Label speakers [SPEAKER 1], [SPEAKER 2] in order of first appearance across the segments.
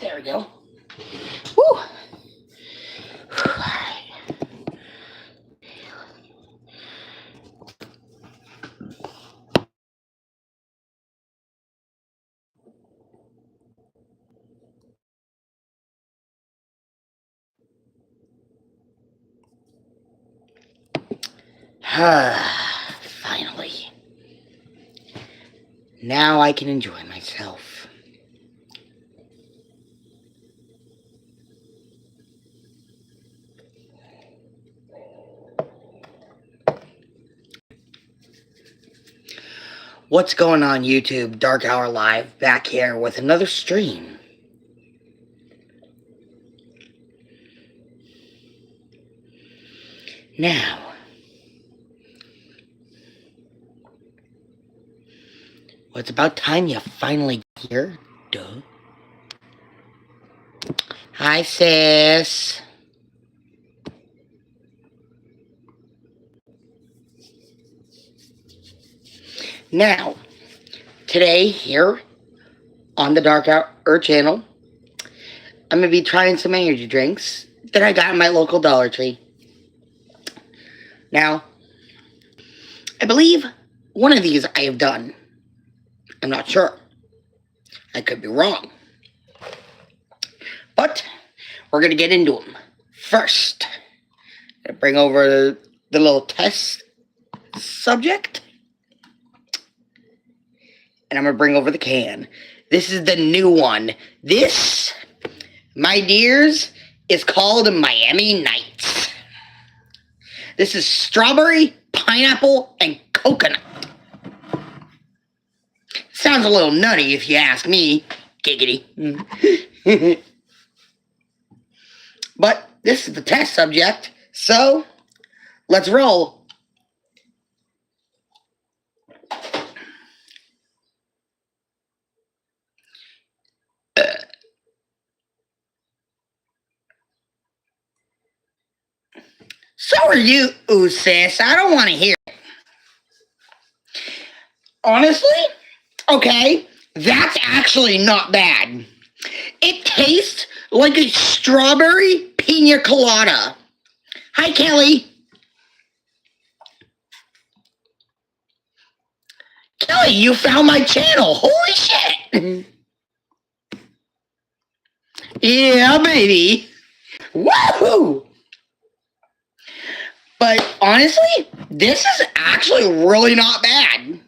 [SPEAKER 1] There we go. Woo! Finally. Now I can enjoy myself. What's going on, YouTube? Dark Hour Live back here with another stream. Now, well, it's about time you finally here. Duh. Hi, sis. Now, today here on the Dark Hour channel, I'm going to be trying some energy drinks that I got in my local Dollar Tree. Now, I believe one of these I have done. I'm not sure. I could be wrong. But we're going to get into them. First, I'm going to bring over the little test subject. And I'm going to bring over the can. This is the new one. This, my dears, is called Miami Nights. This is strawberry, pineapple, and coconut. Sounds a little nutty if you ask me. Giggity. But this is the test subject, so let's roll. So are you, sis. I don't want to hear it. Honestly, okay, that's actually not bad. It tastes like a strawberry pina colada. Hi, Kelly. Kelly, you found my channel. Holy shit. Yeah, baby. Woohoo! But honestly, this is actually really not bad.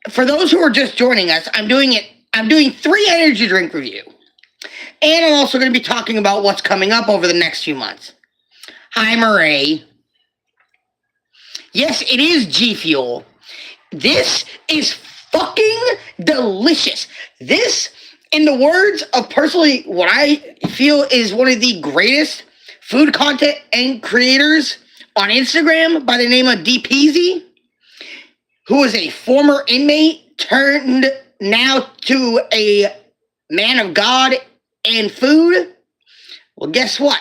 [SPEAKER 1] For those who are just joining us, I'm doing 3 energy drink review. And I'm also going to be talking about what's coming up over the next few months. Hi, Murray. Yes, it is G Fuel. This is fucking delicious. This, in the words of personally what I feel is one of the greatest food content and creators on Instagram by the name of DPZ, who is a former inmate turned now to a man of God and food. Well, guess what?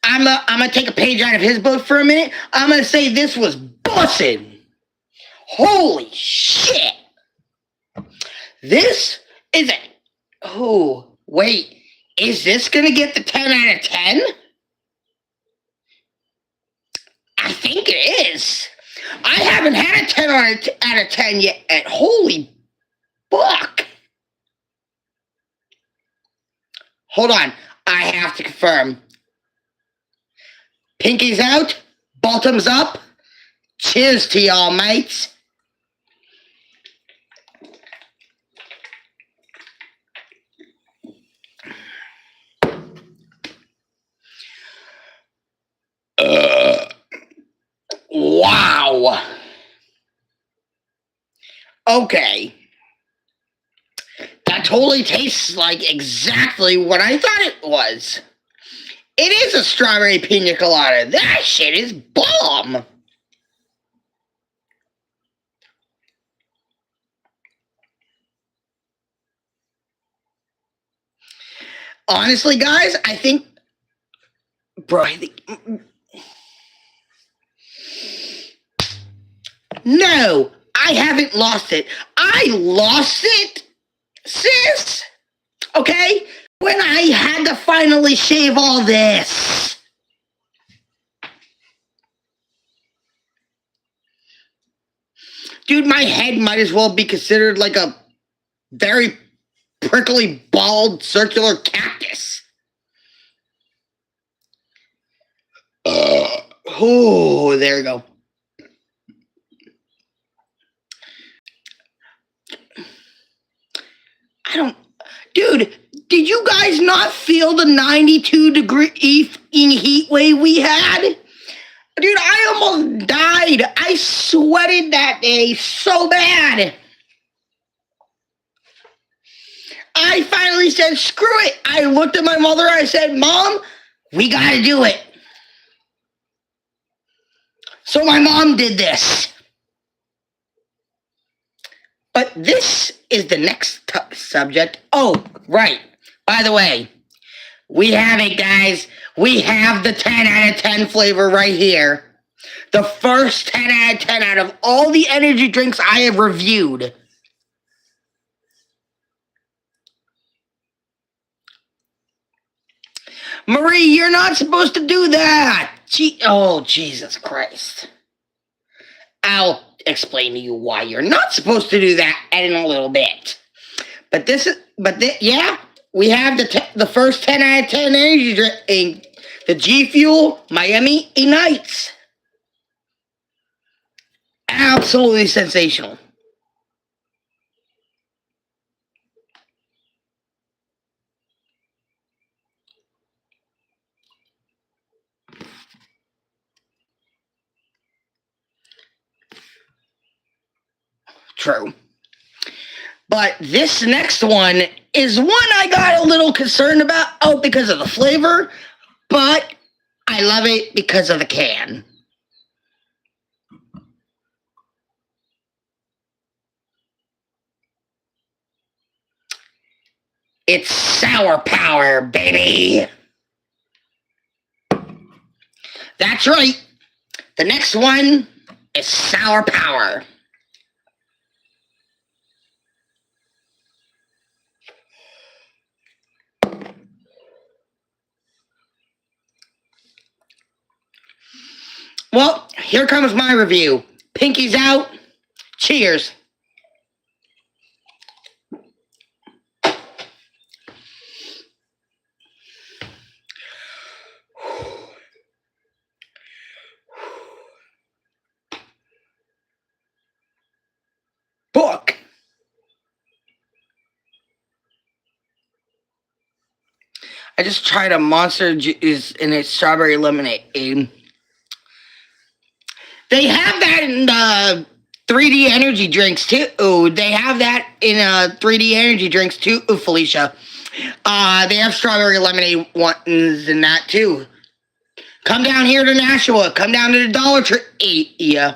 [SPEAKER 1] I'm gonna take a page out of his book for a minute. I'm gonna say this was bussin'. Holy shit! This is a... Oh, wait. Is this gonna get the 10 out of 10? I think it is. I haven't had a 10 out of 10 yet. Holy fuck. Hold on. I have to confirm. Pinkies out. Bottoms up. Cheers to y'all, mates. Wow. Okay. That totally tastes like exactly what I thought it was. It is a strawberry pina colada. That shit is bomb. Honestly, guys, I think... Bro, I think... No, I haven't lost it. I lost it sis, okay, when I had to finally shave all this. Dude, my head might as well be considered like a very prickly, bald, circular cactus. Oh, there you go. Dude, did you guys not feel the 92-degree heat wave we had? Dude, I almost died. I sweated that day so bad. I finally said, screw it. I looked at my mother. I said, Mom, we got to do it. So my mom did this. But this is the next subject. Oh, right. By the way, we have it, guys. We have the 10 out of 10 flavor right here. The first 10 out of 10 out of all the energy drinks I have reviewed. Marie, you're not supposed to do that. Oh, Jesus Christ. I'll explain to you why you're not supposed to do that in a little bit. Yeah, we have the first 10 out of 10 energy drink, the G Fuel Miami Ignites. Absolutely sensational. True. But this next one is one I got a little concerned about. Oh, because of the flavor. But I love it because of the can. It's Sour Power, baby. That's right. The next one is Sour Power. Well, here comes my review. Pinky's out. Cheers. Book. I just tried a Monster juice and it's strawberry lemonade. They have that in 3D energy drinks too. Ooh, they have that in 3D energy drinks too, Felicia. They have strawberry lemonade ones in that too. Come down here to Nashua. Come down to the Dollar Tree. Yeah.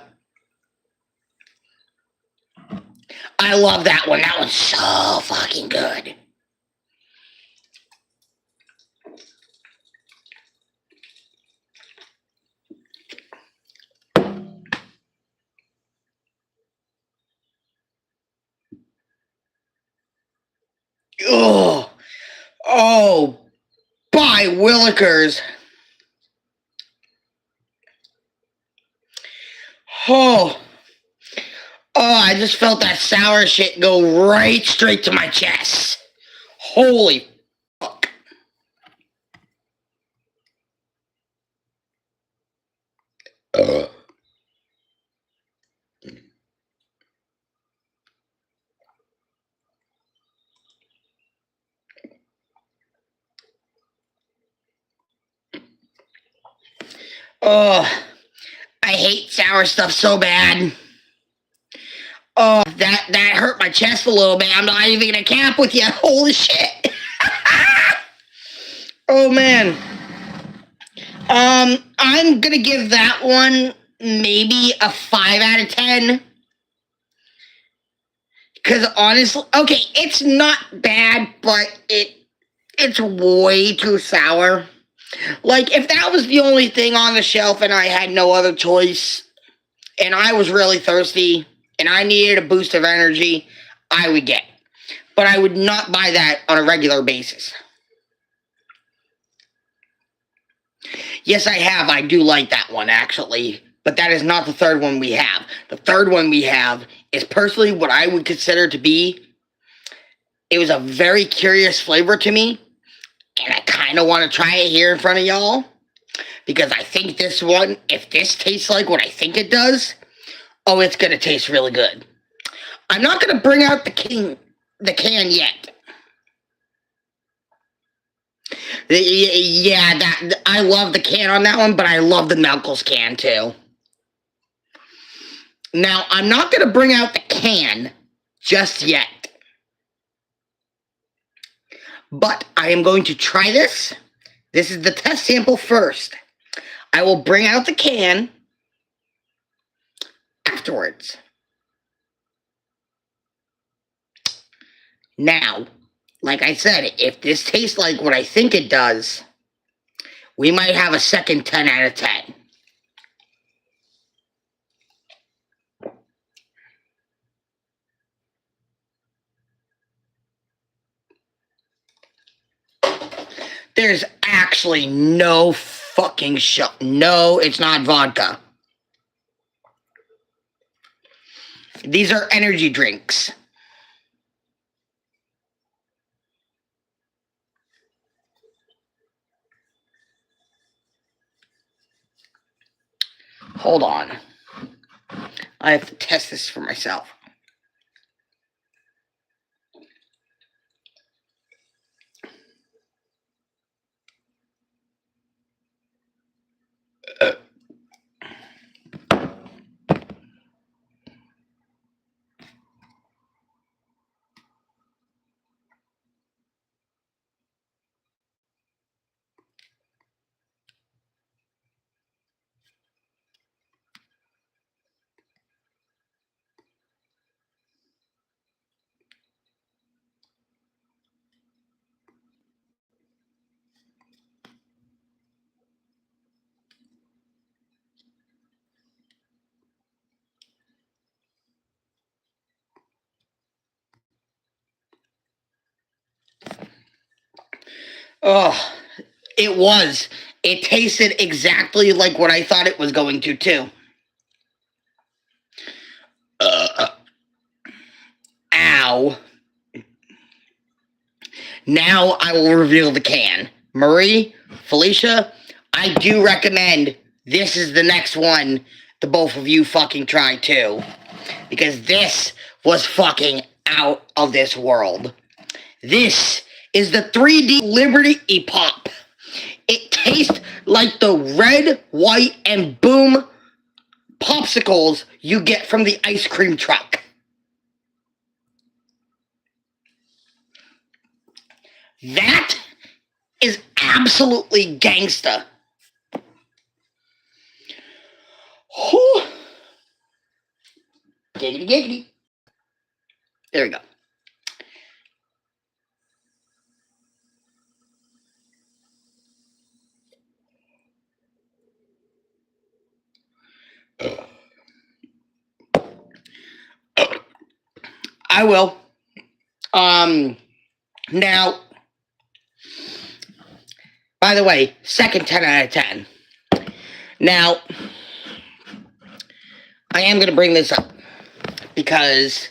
[SPEAKER 1] I love that one. That one's so fucking good. Oh, by Willikers. Oh, I just felt that sour shit go right straight to my chest. Holy fuck. Oh, I hate sour stuff so bad. Oh, that hurt my chest a little bit. I'm not even gonna cap with you. Holy shit. Oh man. I'm gonna give that one maybe a 5 out of 10. Because honestly, okay, it's not bad, but it's way too sour. Like, if that was the only thing on the shelf and I had no other choice, and I was really thirsty, and I needed a boost of energy, I would get. but I would not buy that on a regular basis. Yes, I have. I do like that one, actually. But that is not the third one we have. The third one we have is personally what I would consider to be. It was a very curious flavor to me. And I kind of want to try it here in front of y'all. Because I think this one, if this tastes like what I think it does, oh, it's going to taste really good. I'm not going to bring out the can yet. Yeah, I love the can on that one, but I love the Melkels can too. Now, I'm not going to bring out the can just yet. But I am going to try this. This is the test sample first. I will bring out the can afterwards. Now, like I said, if this tastes like what I think it does, we might have a second 10 out of 10. There's actually no fucking shot. No, it's not vodka. These are energy drinks. Hold on. I have to test this for myself. Oh, it was. It tasted exactly like what I thought it was going to, too. Ow. Now I will reveal the can. Marie, Felicia, I do recommend this is the next one the both of you fucking try too. Because this was fucking out of this world. This is the 3D Liberty E-Pop. It tastes like the red, white, and boom popsicles you get from the ice cream truck. That is absolutely gangsta. Whew. Giggity giggity. There we go. I will. Now, by the way, second 10 out of 10. Now, I am going to bring this up because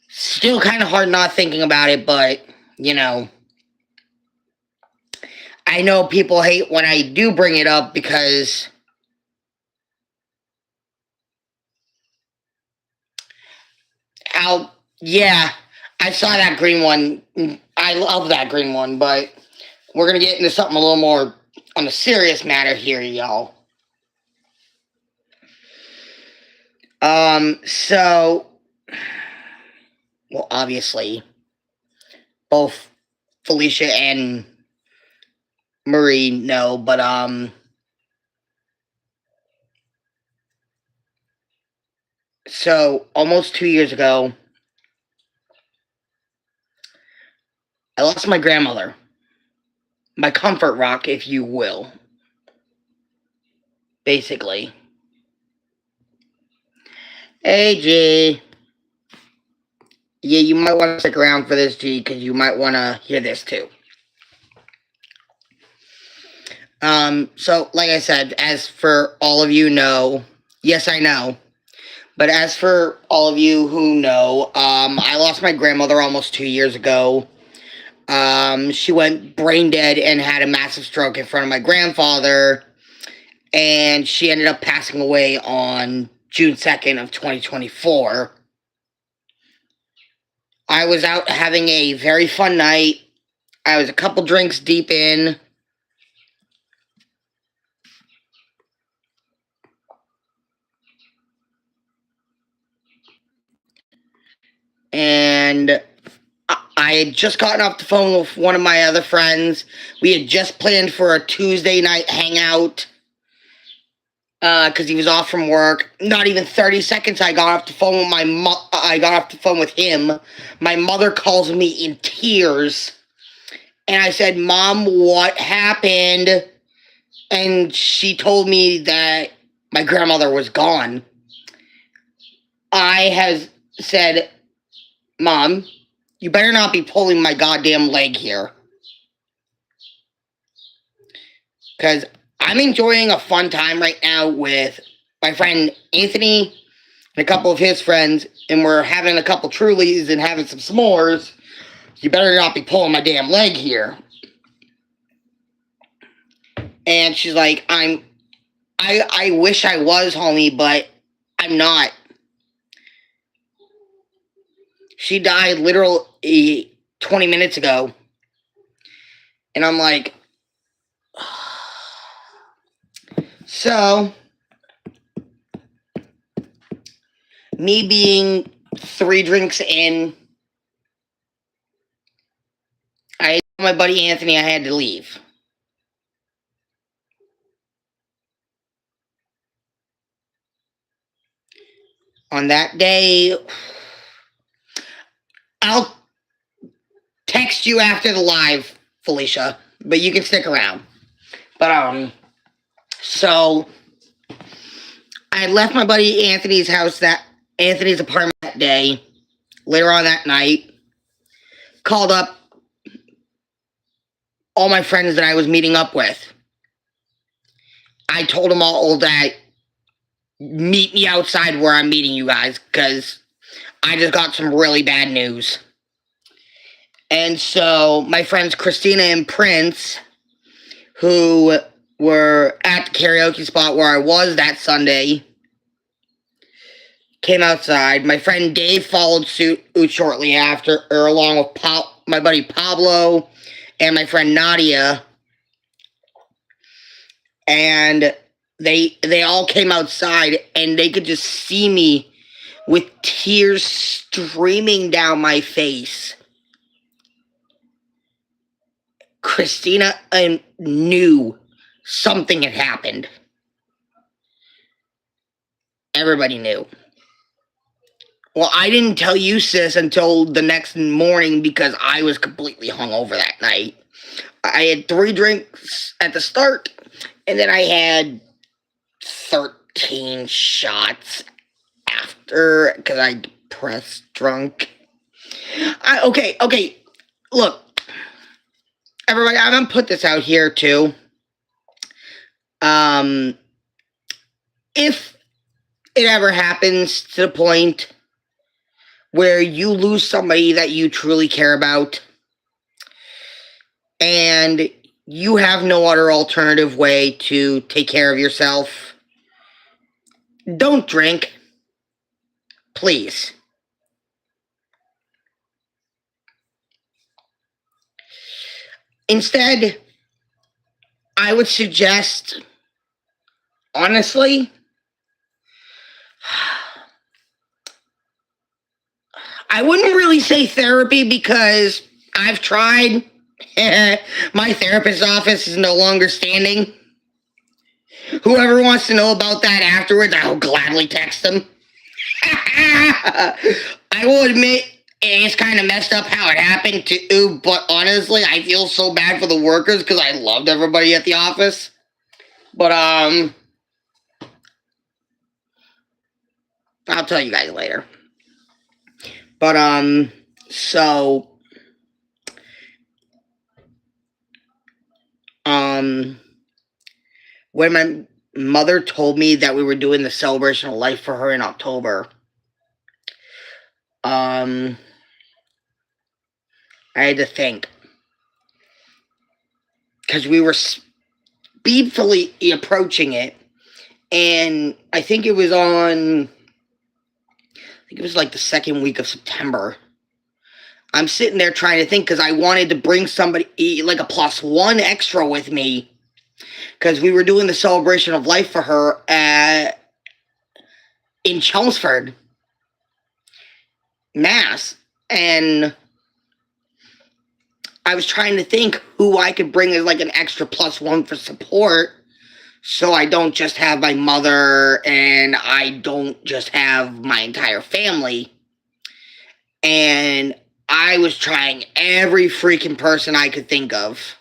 [SPEAKER 1] still kind of hard not thinking about it, but, you know, I know people hate when I do bring it up because yeah, I saw that green one. I love that green one, but we're going to get into something a little more on a serious matter here, y'all. So, well, obviously, both Felicia and Marie know, but, so almost 2 years ago, I lost my grandmother. My comfort rock, if you will. Basically. Hey, G. Yeah, you might want to stick around for this, G, because you might want to hear this too. So like I said, as for all of you know, yes, I know. But as for all of you who know, I lost my grandmother almost 2 years ago. She went brain dead and had a massive stroke in front of my grandfather, and she ended up passing away on June 2nd of 2024. I was out having a very fun night. I was a couple drinks deep in. And I had just gotten off the phone with one of my other friends. We had just planned for a Tuesday night hangout because he was off from work. Not even 30 seconds, I got off the phone with I got off the phone with him. My mother calls me in tears, and I said, "Mom, what happened?" And she told me that my grandmother was gone. I have said, "Mom, you better not be pulling my goddamn leg here." Because I'm enjoying a fun time right now with my friend Anthony and a couple of his friends, and we're having a couple Trulies and having some s'mores. You better not be pulling my damn leg here. And she's like, I wish I was, homie, but I'm not. She died literally 20 minutes ago. And I'm like, so, me being 3 drinks in, I told my buddy Anthony I had to leave. On that day, I'll text you after the live, Felicia, but you can stick around. But, so I left my buddy Anthony's apartment that day. Later on that night, called up all my friends that I was meeting up with. I told them all that meet me outside where I'm meeting you guys, because I just got some really bad news. And so my friends Christina and Prince, who were at the karaoke spot where I was that Sunday, came outside. My friend Dave followed suit shortly after, or along with my buddy Pablo and my friend Nadia. And they all came outside, and they could just see me with tears streaming down my face. Christina knew something had happened. Everybody knew. Well, I didn't tell you, sis, until the next morning because I was completely hungover that night. I had 3 drinks at the start, and then I had 13 shots after because I pressed drunk. Okay. Look, everybody, I'm gonna put this out here too. If it ever happens to the point where you lose somebody that you truly care about, and you have no other alternative way to take care of yourself, don't drink. Please. Instead, I would suggest, honestly, I wouldn't really say therapy because I've tried. My therapist's office is no longer standing. Whoever wants to know about that afterwards, I'll gladly text them. I will admit it's kind of messed up how it happened too, but honestly, I feel so bad for the workers because I loved everybody at the office. But I'll tell you guys later. But, so, when my mother told me that we were doing the celebration of life for her in October, I had to think. Because we were speedfully approaching it. And I think it was like the second week of September. I'm sitting there trying to think because I wanted to bring somebody, like a +1 extra with me. Because we were doing the celebration of life for her in Chelmsford, Mass. And I was trying to think who I could bring as like an extra +1 for support. So I don't just have my mother and I don't just have my entire family. And I was trying every freaking person I could think of.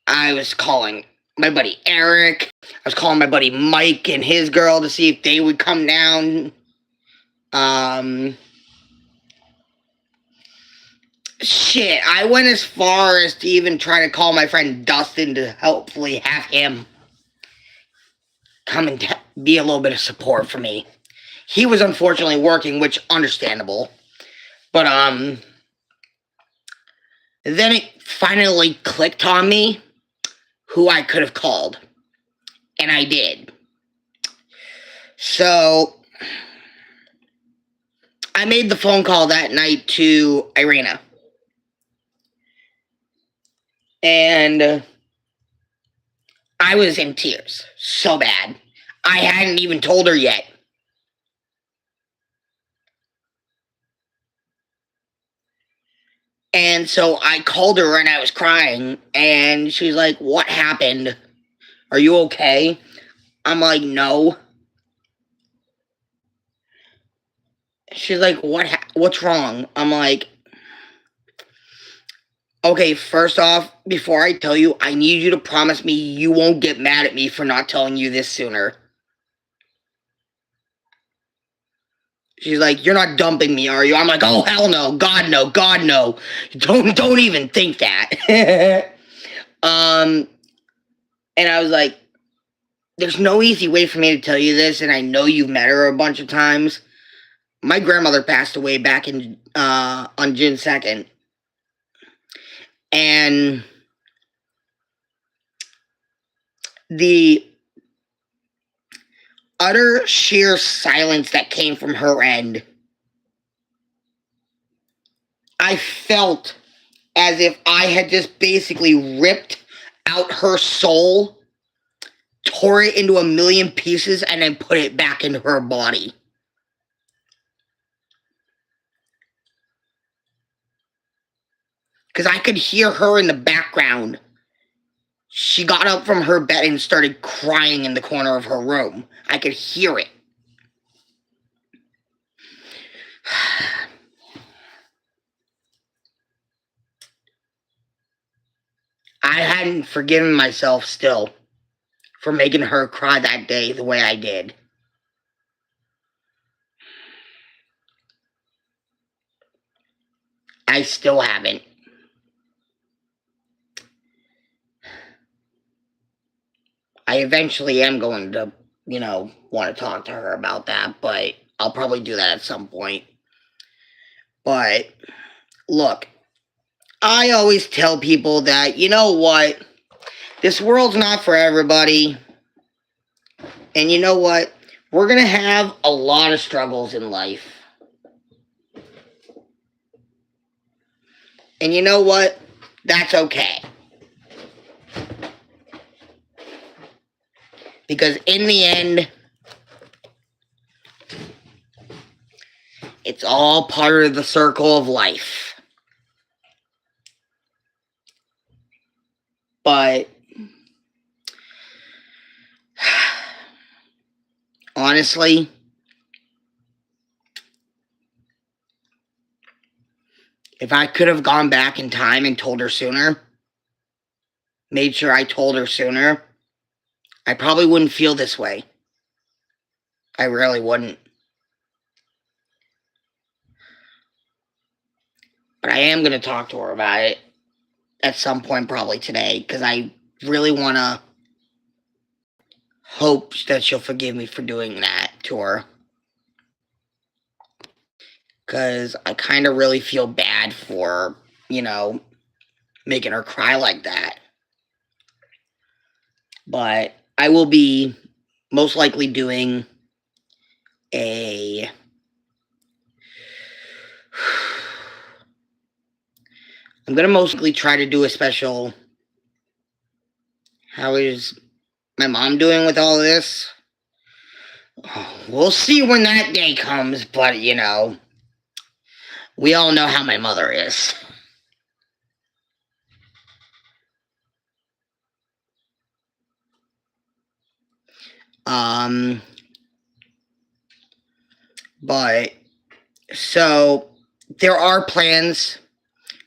[SPEAKER 1] I was calling my buddy Eric. I was calling my buddy Mike and his girl to see if they would come down. Shit, I went as far as to even try to call my friend Dustin to hopefully have him come and be a little bit of support for me. He was unfortunately working, which understandable. But then it finally clicked on me who I could have called. And I did. So I made the phone call that night to Irina. And I was in tears. So bad. I hadn't even told her yet. And so I called her and I was crying. And she's like, "What happened? Are you okay?" I'm like, "No." She's like, "What's wrong?" I'm like, "Okay, first off, before I tell you, I need you to promise me you won't get mad at me for not telling you this sooner." She's like, "You're not dumping me, are you?" I'm like, "Oh, hell no. God, no. God, no. Don't even think that." And I was like, "There's no easy way for me to tell you this, and I know you've met her a bunch of times. My grandmother passed away back in on June 2nd. And the utter sheer silence that came from her end, I felt as if I had just basically ripped out her soul, tore it into a million pieces, and then put it back into her body. Because I could hear her in the background. She got up from her bed and started crying in the corner of her room. I could hear it. I hadn't forgiven myself still for making her cry that day the way I did. I still haven't. I eventually am going to, want to talk to her about that, but I'll probably do that at some point. But, look, I always tell people that, you know what? This world's not for everybody. And you know what? We're going to have a lot of struggles in life. And you know what? That's okay. Because in the end, it's all part of the circle of life. But honestly, if I could have gone back in time and told her sooner, made sure I told her sooner, I probably wouldn't feel this way. I really wouldn't. But I am going to talk to her about it at some point, probably today, because I really want to hope that she'll forgive me for doing that to her. Because I kind of really feel bad for, making her cry like that. But I will be most likely doing I'm going to mostly try to do a special. How is my mom doing with all of this? We'll see when that day comes, but we all know how my mother is. But so there are plans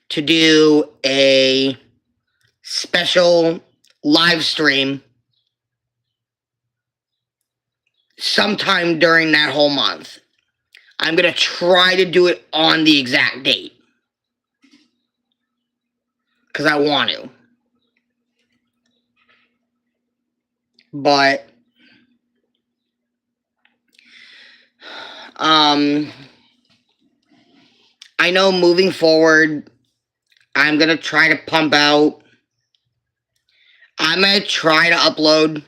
[SPEAKER 1] to do a special live stream sometime during that whole month. I'm going to try to do it on the exact date. Because I want to. But I know moving forward, I'm going to try to pump out. I'm going to try to upload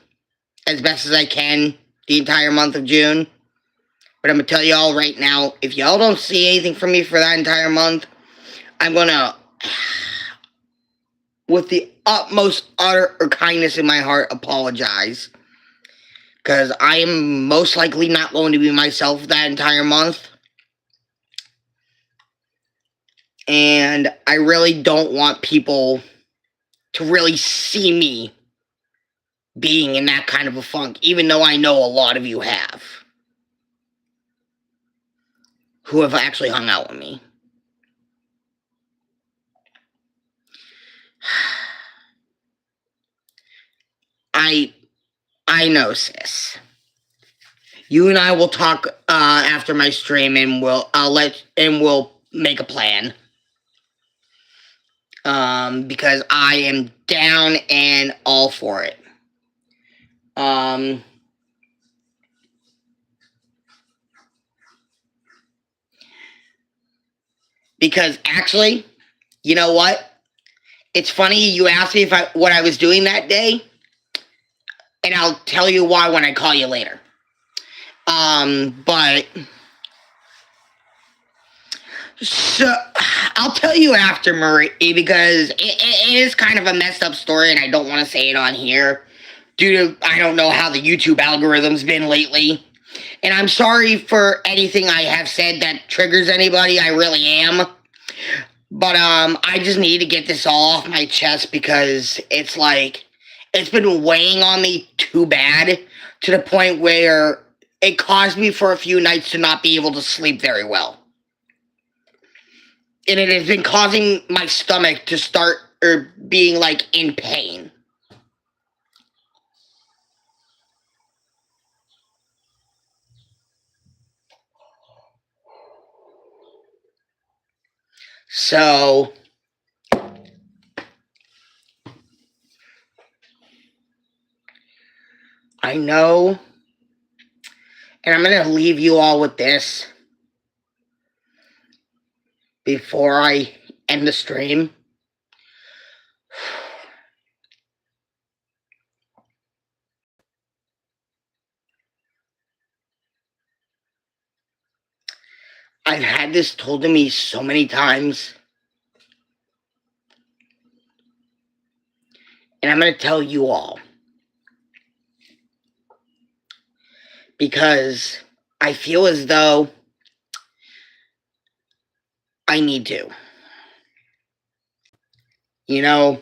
[SPEAKER 1] as best as I can the entire month of June. But I'm going to tell y'all right now, if y'all don't see anything from me for that entire month, I'm going to, with the utmost utter kindness in my heart, apologize. Because I am most likely not going to be myself that entire month. And I really don't want people to really see me being in that kind of a funk, even though I know a lot of you have. Who have actually hung out with me. I know, sis. You and I will talk after my stream, and we'll make a plan. Because I am down and all for it. Because actually, you know what? It's funny you asked me what I was doing that day, and I'll tell you why when I call you later. But so I'll tell you after, Marie, because it is kind of a messed up story, and I don't want to say it on here due to I don't know how the YouTube algorithm's been lately. And I'm sorry for anything I have said that triggers anybody. I really am. But I just need to get this all off my chest because it's like it's been weighing on me too bad to the point where it caused me for a few nights to not be able to sleep very well. And it has been causing my stomach to start being like in pain. So I know, and I'm going to leave you all with this before I end the stream. I've had this told to me so many times. And I'm going to tell you all. Because I feel as though I need to. I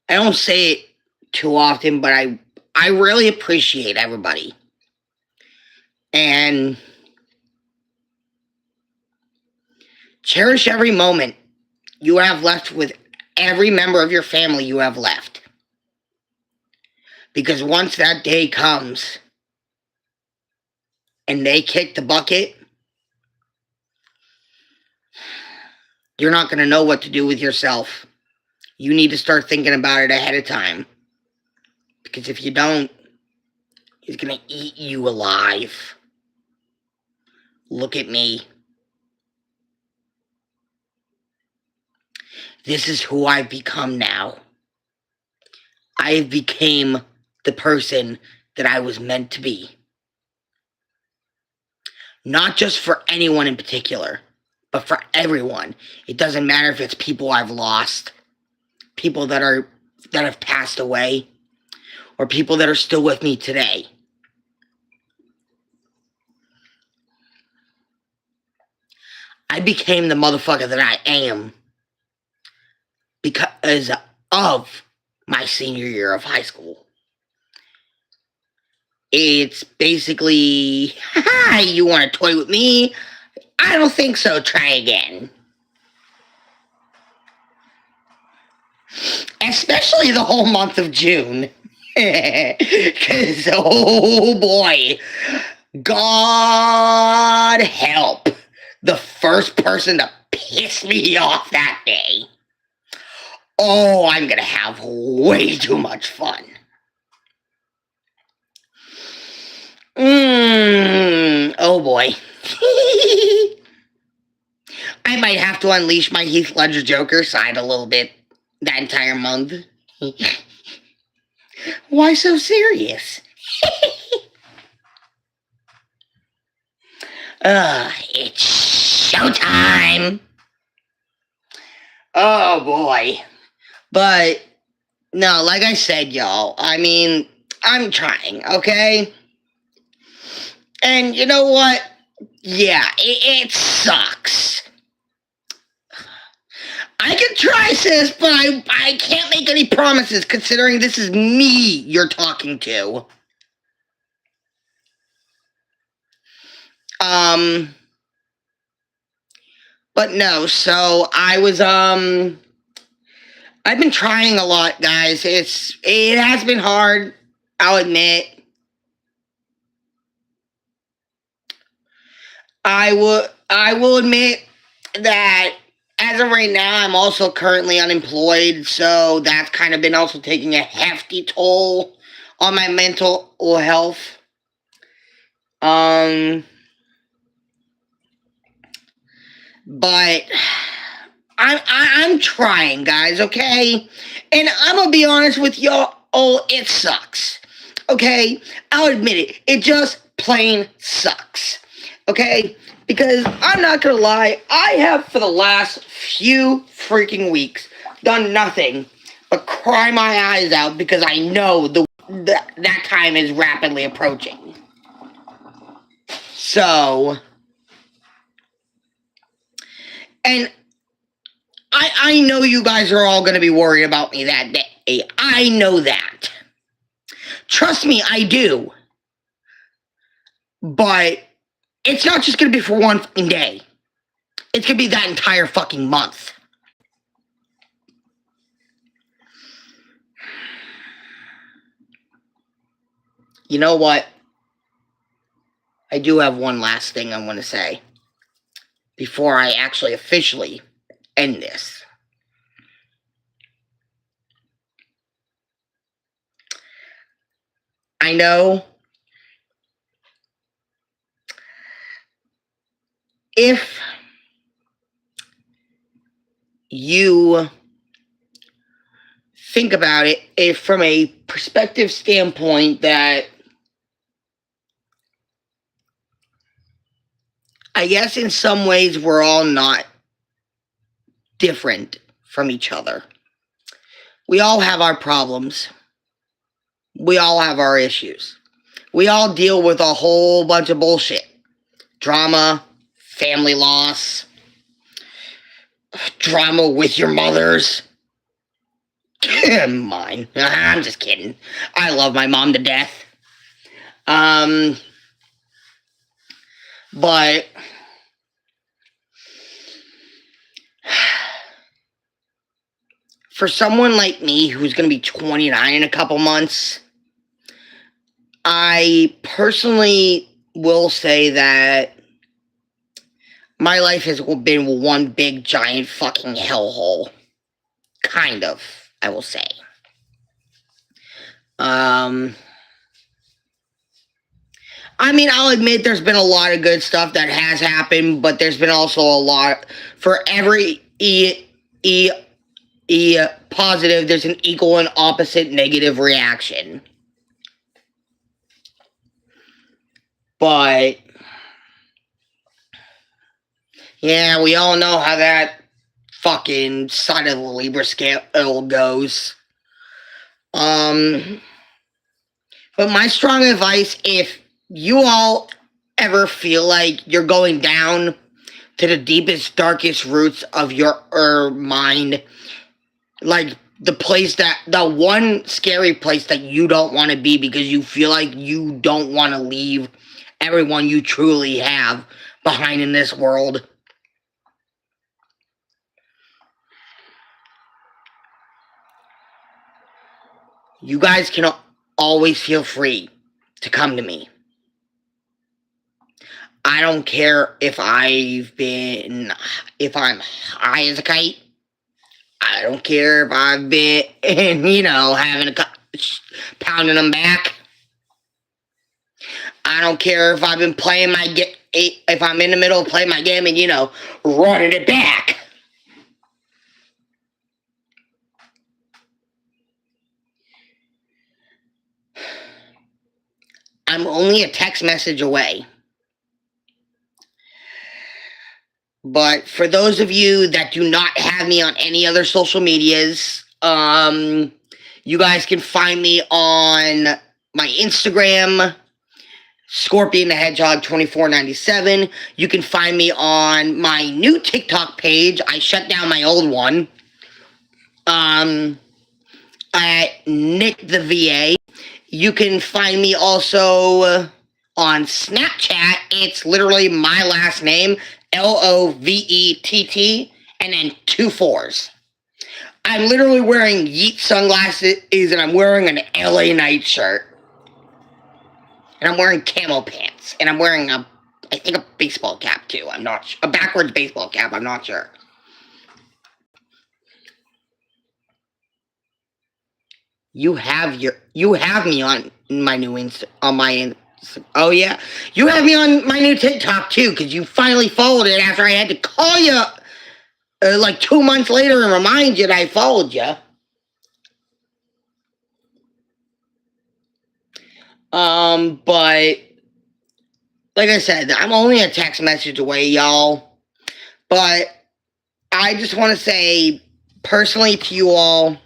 [SPEAKER 1] don't say it too often, but I really appreciate everybody. And cherish every moment you have left with every member of your family you have left. Because once that day comes and they kick the bucket, you're not going to know what to do with yourself. You need to start thinking about it ahead of time. Because if you don't, he's going to eat you alive. Look at me. This is who I've become now. I have become the person that I was meant to be. Not just for anyone in particular, but for everyone. It doesn't matter if it's people I've lost, people that have passed away, or people that are still with me today. I became the motherfucker that I am because of my senior year of high school. It's basically, haha, you want to toy with me? I don't think so, try again. Especially the whole month of June. Because, oh boy, God help the first person to piss me off that day. Oh, I'm going to have way too much fun. Oh boy. I might have to unleash my Heath Ledger Joker side a little bit that entire month. Why so serious? It's showtime. Oh boy. But, no, like I said, y'all, I mean, I'm trying, okay? And you know what? Yeah, it sucks. I can try, sis, but I can't make any promises considering this is me you're talking to. But no, so I was, I've been trying a lot, guys. It has been hard, I'll admit. I will admit that as of right now, I'm also currently unemployed, so that's kind of been also taking a hefty toll on my mental health. But I'm trying, guys, okay? And I'm gonna be honest with y'all, it sucks. Okay? I'll admit it. It just plain sucks. Okay? Because I'm not gonna lie, I have for the last few freaking weeks done nothing but cry my eyes out because I know that time is rapidly approaching. So, and I know you guys are all going to be worried about me that day. I know that. Trust me, I do. But it's not just going to be for one fucking day. It's going to be that entire fucking month. You know what? I do have one last thing I want to say before I actually officially end this. I know if you think about it, if from a perspective standpoint that I guess in some ways we're all not different from each other. We all have our problems. We all have our issues. We all deal with a whole bunch of bullshit. Drama, family loss, drama with your mothers. Mine. I'm just kidding. I love my mom to death. But for someone like me who's going to be 29 in a couple months, I personally will say that my life has been one big giant fucking hellhole. Kind of, I will say. I mean, I'll admit there's been a lot of good stuff that has happened, but there's been also a lot for every positive, there's an equal and opposite negative reaction. But yeah, we all know how that fucking side of the Libra scale goes. But my strong advice, if you all ever feel like you're going down to the deepest, darkest roots of your mind, like the one scary place that you don't want to be because you feel like you don't want to leave everyone you truly have behind in this world. You guys can always feel free to come to me. I don't care if I'm high as a kite. I don't care if I've been, having pounding them back. I don't care if I've been playing if I'm in the middle of playing my game and, running it back. I'm only a text message away. But for those of you that do not have me on any other social medias, you guys can find me on my Instagram, Scorpion the Hedgehog 2497. You can find me on my new TikTok page. I shut down my old one. At Nick the VA. You can find me also on Snapchat. It's literally my last name, Lovett, and then 2 4s. I'm literally wearing Yeet sunglasses, and I'm wearing an LA Knight shirt. And I'm wearing camo pants. And I'm wearing I think a baseball cap too. I'm not a backwards baseball cap. I'm not sure. You have me on my new oh yeah, you have me on my new TikTok too, because you finally followed it after I had to call you like 2 months later and remind you that I followed you. But like I said, I'm only a text message away, y'all. But I just want to say personally to you all,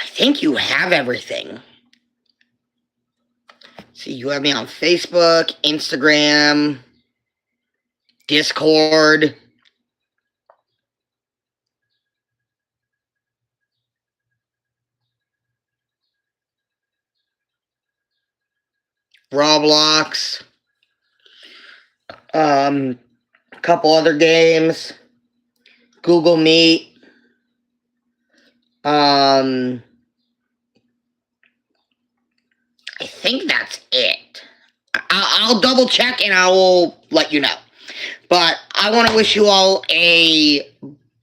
[SPEAKER 1] I think you have everything. See, you have me on Facebook, Instagram, Discord. Roblox. A couple other games. Google Meet. I think that's it. I'll double check and I will let you know. But I want to wish you all a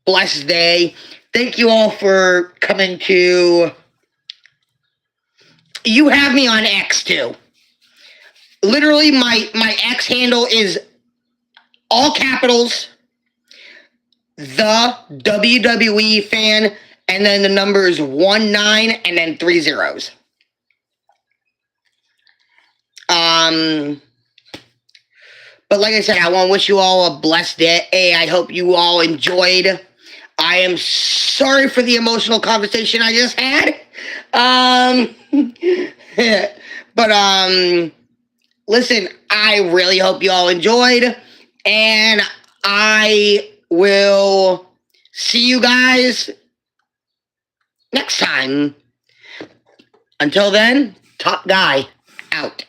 [SPEAKER 1] blessed day. Thank you all for coming to... You have me on X too. Literally, my X handle is all capitals, the WWE fan, and then the numbers 19 and then 3 zeros. But like I said, I want to wish you all a blessed day. I hope you all enjoyed. I am sorry for the emotional conversation I just had. But listen, I really hope you all enjoyed, and I will see you guys next time. Until then, Top Guy out.